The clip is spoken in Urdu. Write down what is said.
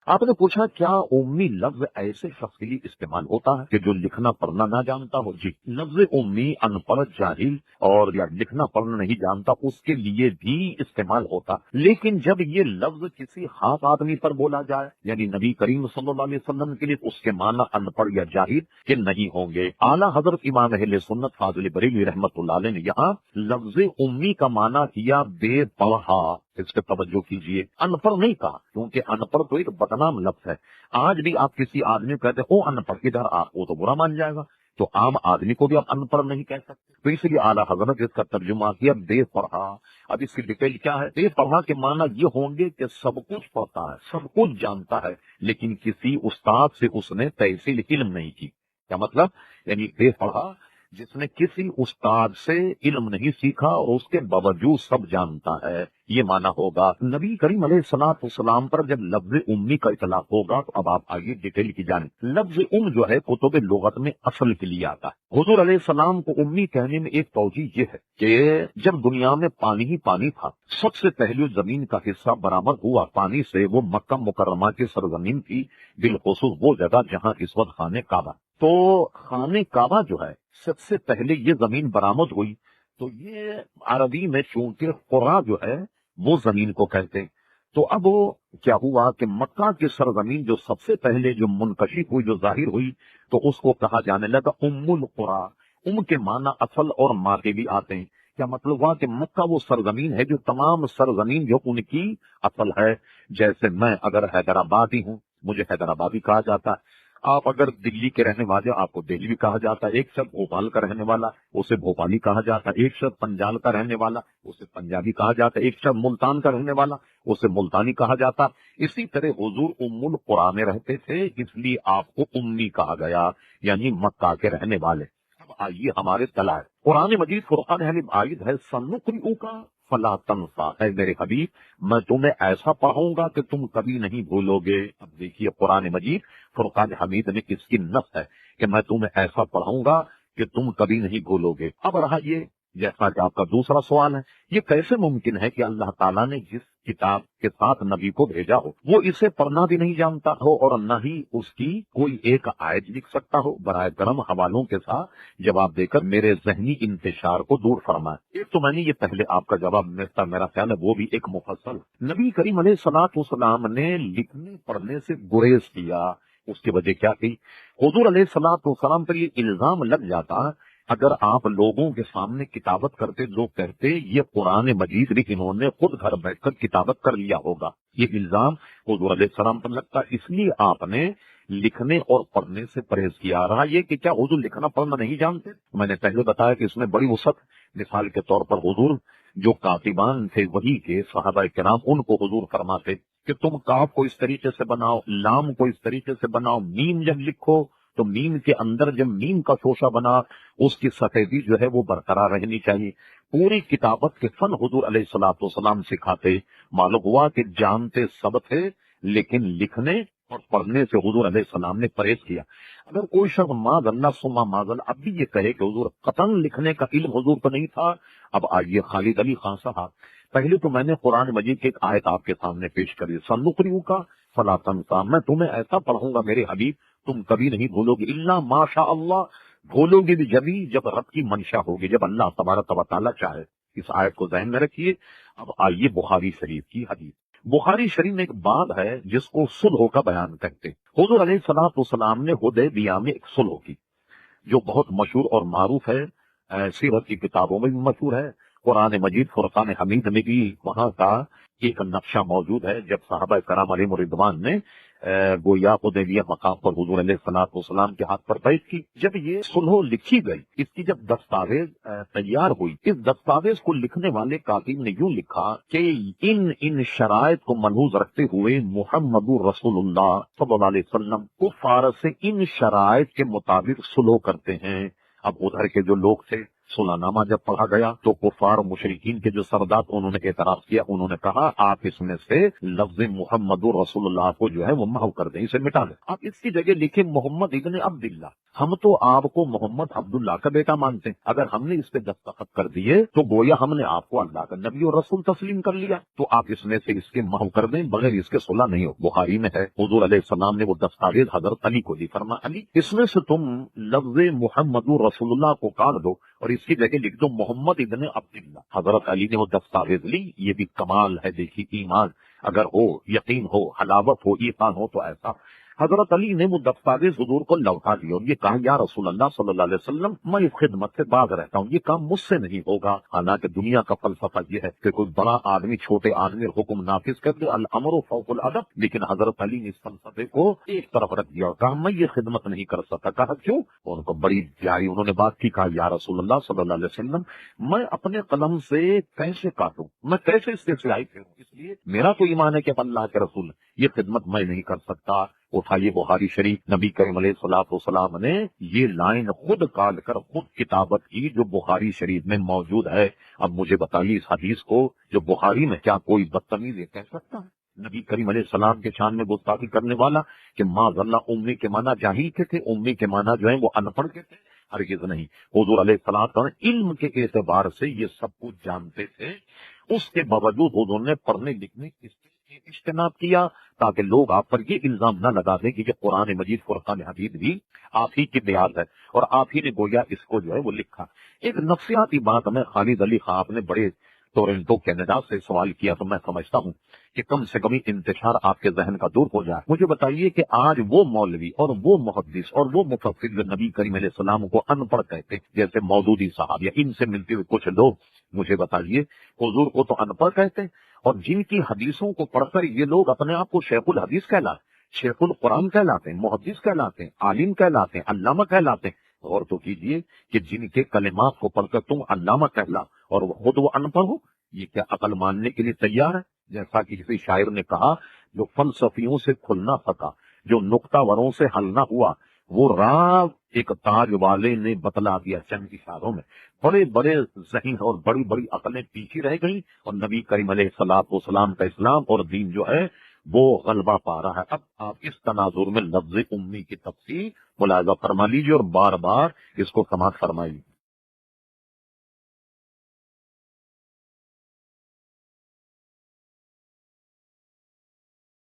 آپ نے پوچھا کیا امی لفظ ایسے شخص کے لیے استعمال ہوتا ہے کہ جو لکھنا پڑھنا نہ جانتا ہو؟ جی، لفظ امی ان پڑھ جاہل اور یا لکھنا پڑھنا نہیں جانتا اس کے لیے بھی استعمال ہوتا، لیکن جب یہ لفظ کسی خاص آدمی پر بولا جائے یعنی نبی کریم صلی اللہ علیہ وسلم کے لیے، تو اس کے معنی ان پڑھ یا جاہل کے نہیں ہوں گے۔ اعلیٰ حضرت امام اہل سنت فاضل بریلوی رحمۃ اللہ علیہ نے یہاں لفظ امی کا معنی کیا بے پڑھا۔ اس پہ توجہ کیجیے، ان پڑھ نہیں کہا، کیونکہ ان پڑھ تو ایک بدنام لفظ ہے۔ آج بھی آپ کسی آدمی کو کہتے او ان پڑھ ادھر آپ، وہ تو برا مان جائے گا، تو عام آدمی کو بھی آپ ان پڑھ نہیں کہہ سکتے، تو اس لیے اعلیٰ حضرت اس کا ترجمہ کیا بے پڑھا۔ اب اس کی ڈیٹیل کیا ہے؟ بے پڑھا کے معنی یہ ہوں گے کہ سب کچھ پڑھتا ہے، سب کچھ جانتا ہے، لیکن کسی استاد سے اس نے تحصیل علم نہیں کی۔ کیا مطلب؟ یعنی بے پڑھا جس نے کسی استاد سے علم نہیں سیکھا اور اس کے باوجود سب جانتا ہے، یہ معنی ہوگا۔ نبی کریم علیہ الصلوۃ والسلام پر جب لفظ امی کا اطلاق ہوگا تو اب آپ آئیے ڈیٹیل کی جانیں۔ لفظ جو ہے کتب لغت میں اصل کے لیے آتا ہے۔ حضور علیہ السلام کو امی کہنے میں ایک توجہ یہ ہے کہ جب دنیا میں پانی ہی پانی تھا، سب سے پہلے زمین کا حصہ برآمد ہوا پانی سے، وہ مکہ مکرمہ کی سرزمین تھی، بالخصوص وہ جگہ جہاں اس وقت خانہ کعبہ۔ تو خانہ کعبہ جو ہے سب سے پہلے یہ زمین برآمد ہوئی، تو یہ عربی میں چونکہ قرا جو ہے وہ زمین کو کہتے ہیں، تو اب وہ کیا ہوا کہ مکہ کی سرزمین جو سب سے پہلے جو منکشف ہوئی، جو ظاہر ہوئی، تو اس کو کہا جانے لگا ام القرا۔ ام کے معنی اصل اور ماں کے بھی آتے ہیں۔ کیا مطلب ہوا کہ مکہ وہ سرزمین ہے جو تمام سرزمین جو ان کی اصل ہے۔ جیسے میں اگر حیدرآبادی ہوں، مجھے حیدرآبادی کہا جاتا ہے، آپ اگر دلی کے رہنے والے آپ کو دہلی کہا جاتا ہے، ایک شخص بھوپال کا رہنے والا اسے بھوپالی کہا جاتا ہے، ایک شخص پنجاب کا رہنے والا اسے پنجابی کہا جاتا ہے، ایک شخص ملتان کا رہنے والا اسے ملتانی کہا جاتا۔ اسی طرح حضور ام القرآن میں رہتے تھے، اس لیے آپ کو امی کہا گیا، یعنی مکہ کے رہنے والے۔ اب آئیے ہمارے تلا ہے قرآن مجید فرقان حمید عائد ہے سنقرئک فلا تنسا، اے میرے حبیب میں تمہیں ایسا پڑھاؤں گا کہ تم کبھی نہیں بھولو گے۔ اب دیکھیے قرآن مجید فرقان حمید میں کس کی نص ہے کہ میں تمہیں ایسا پڑھاؤں گا کہ تم کبھی نہیں بھولو گے۔ اب رہا یہ جیسا کہ آپ کا دوسرا سوال ہے، یہ کیسے ممکن ہے کہ اللہ تعالیٰ نے جس کتاب کے ساتھ نبی کو بھیجا ہو وہ اسے پڑھنا بھی نہیں جانتا ہو اور نہ ہی اس کی کوئی ایک آیت لکھ سکتا ہو؟ برائے کرم حوالوں کے ساتھ جواب دے کر میرے ذہنی انتشار کو دور فرمائے۔ ایک تو میں نے یہ پہلے آپ کا جواب میرا خیال ہے وہ بھی ایک مفصل۔ نبی کریم علیہ الصلوۃ والسلام نے لکھنے پڑھنے سے گریز کیا، اس کی وجہ کیا تھی؟ حضور علیہ الصلوۃ والسلام پر یہ الزام لگ جاتا اگر آپ لوگوں کے سامنے کتابت کرتے، لوگ کہتے یہ قرآن مجید بھی انہوں نے خود گھر بیٹھ کر کتابت کر لیا ہوگا، یہ الزام حضور علیہ السلام پر لگتا، اس لیے آپ نے لکھنے اور پڑھنے سے پرہیز کیا۔ رہا یہ کہ کیا حضور لکھنا پڑھنا نہیں جانتے؟ میں نے پہلے بتایا کہ اس میں بڑی وسعت، مثال کے طور پر حضور جو کاتبان تھے وہی کے صحابہ کرام، ان کو حضور فرماتے کہ تم کاف کو اس طریقے سے بناؤ، لام کو اس طریقے سے بناؤ، میم جب لکھو تو میم کے اندر جب میم کا شوشہ بنا اس کی سفیدی جو ہے وہ برقرار رہنی چاہیے۔ پوری کتابت کے فن حضور علیہ الصلوۃ والسلام سکھاتے۔ معلوم ہوا کہ جانتے سب تھے لیکن لکھنے اور پڑھنے سے حضور علیہ السلام نے پرہیز کیا۔ اگر کوئی شخص معاذ اللہ ثم معاذ اللہ اب بھی یہ کہے کہ حضور قطعاً لکھنے کا علم حضور کو نہیں تھا، اب آئیے خالد علی خان صاحب، پہلے تو میں نے قرآن مجید کی ایک آیت آپ کے سامنے پیش کری، سنقرئک فلا تنسا، میں تمہیں ایسا پڑھوں گا میرے حبیب تم کبھی نہیں بھولو گے، الا ماشاء اللہ، بھولو گے بھی جبھی جب رب کی منشا ہوگی، جب اللہ تبارک و تعالیٰ چاہے۔ اس آیت کو ذہن میں رکھیے۔ اب آئیے بخاری شریف کی حدیث۔ بخاری شریف میں ایک بات ہے جس کو صلح کا بیان کہتے ہیں۔ حضور علیہ الصلوۃ والسلام نے حدیبیہ میں ایک صلح کی جو بہت مشہور اور معروف ہے، سیرت کی کتابوں میں بھی مشہور ہے، قرآن مجید فرقان حمید میں بھی وہاں کا ایک نقشہ موجود ہے۔ جب صحابہ کرام علیہم الرضوان نے گویا حدیبیہ مقام پر حضور علیہ الصلوۃ والسلام کے ہاتھ پر بیعت کی، جب یہ صلح لکھی گئی، اس کی جب دستاویز تیار ہوئی، اس دستاویز کو لکھنے والے کاتب نے یوں لکھا کہ ان شرائط کو ملحوظ رکھتے ہوئے محمد رسول اللہ صلی اللہ علیہ وسلم کفار سے ان شرائط کے مطابق صلح کرتے ہیں۔ اب ادھر کے جو لوگ تھے صلح نامہ جب پڑھا گیا تو کفار مشرکین کے جو سردار انہوں نے اعتراض کیا، انہوں نے کہا آپ اس میں سے لفظ محمد رسول اللہ کو جو ہے وہ محو کر دیں، اسے مٹا دیں، آپ اس کی جگہ لکھیں محمد ابن عبداللہ۔ ہم تو آپ کو محمد عبداللہ کا بیٹا مانتے ہیں، اگر ہم نے اس پہ دستخط کر دیے تو گویا ہم نے آپ کو اللہ کا نبی اور رسول تسلیم کر لیا، تو آپ اس میں سے اس کے محو کر دیں، بغیر اس کے صلح نہیں ہو۔ بخاری میں ہے حضور علیہ السلام نے وہ دستاویز حضرت علی کو دی، فرما علی اس میں سے تم لفظ محمد رسول اللہ کو کاٹ دو اور اس کی جگہ لکھ دو محمد ابن عبداللہ۔ حضرت علی نے وہ دستاویز لی، یہ بھی کمال ہے، دیکھی ایمان اگر ہو، یقین ہو، حلاوت ہو، ایمان ہو تو ایسا۔ حضرت علی نے وہ دستاویز حضور کو لوٹا دیا اور یہ کہا یا رسول اللہ صلی اللہ علیہ وسلم میں اس خدمت سے باز رہتا ہوں، یہ کام مجھ سے نہیں ہوگا۔ حالانکہ دنیا کا فلسفہ یہ ہے کہ کوئی بڑا آدمی چھوٹے آدمی حکم نافذ کر دے، الامر فوق الادب، لیکن حضرت علی نے اس فلسفے کو ایک طرف رکھ دیا اور کہا میں یہ خدمت نہیں کر سکتا۔ کہا کیوں؟ ان کو بڑی پیاری انہوں نے بات کی، کہا یا رسول اللہ صلی اللہ علیہ وسلم میں اپنے قلم سے کیسے کاٹوں، میں کیسے اس سے سیاہی پھیروں، اس لیے میرا تو ایمان ہے کہ اللہ کے رسول یہ خدمت میں نہیں کر سکتا۔ اٹھائیے بخاری شریف، نبی کریم علیہ الصلوۃ والسلام نے یہ لائن خود کاٹ کر خود کتابت کی جو بخاری شریف میں موجود ہے۔ اب مجھے بتائیے اس حدیث کو جو بخاری میں کیا کوئی بدتمیز یہ کہہ سکتا ہے؟ نبی کریم علیہ السلام کے شان میں گستاخی کرنے والا کہ ماذ اللہ امی کے معنی جاہل کے تھے، امی کے معنی جو ہیں وہ ان پڑھ کے تھے، ہرگز نہیں۔ حضور علیہ السلام علم کے اعتبار سے یہ سب کچھ جانتے تھے، اس کے باوجود حضور نے پڑھنے لکھنے کی اجتناب کیا تاکہ لوگ آپ پر یہ الزام نہ لگا دیں کہ یہ قرآن مجید فرقان حدید بھی آپ ہی کی دیات ہے اور آپ ہی نے گویا اس کو جو ہے وہ لکھا۔ ایک نفسیاتی بات میں خالد علی خان نے بڑے ٹورنٹو کینیڈا سے سوال کیا تو میں سمجھتا ہوں کہ کم سے کم انتشار آپ کے ذہن کا دور ہو جائے۔ مجھے بتائیے کہ آج وہ مولوی اور وہ محدث اور وہ مفسر جو نبی کریم علیہ السلام کو ان پڑھ کہتے ہیں، جیسے مودودی صاحب یا ان سے ملتے ہوئے کچھ لوگ، مجھے بتائیے حضور کو تو ان پڑھ کہتے ہیں اور جن کی حدیثوں کو پڑھ کر یہ لوگ اپنے آپ کو شیخ الحدیث کہلاتے ہیں، شیخ القرآن کہلاتے ہیں، محدث کہلاتے ہیں، عالم کہلاتے ہیں، علامہ کہلاتے ہیں۔ غور تو کیجئے کہ جن کے کلمات کو پڑھ کر تم علامہ کہلا اور خود وہ ان پڑھ ہو، یہ کیا عقل ماننے کے لیے تیار ہے؟ جیسا کہ کسی شاعر نے کہا جو فلسفیوں سے کھلنا پھکا، جو نکتہ وروں سے حل نہ ہوا، وہ راز ایک تاج والے نے بتلا دیا چند اشاروں میں۔ بڑے بڑے ذہین اور بڑی بڑی عقلیں پیچھے رہ گئیں اور نبی کریم علیہ الصلوۃ والسلام کا اسلام اور دین جو ہے وہ غلبہ پا رہا ہے۔ اب آپ اس تناظر میں لفظ امی کی تفسیر ملاحظہ فرما لیجیے اور بار بار اس کو سماعت فرمائیے۔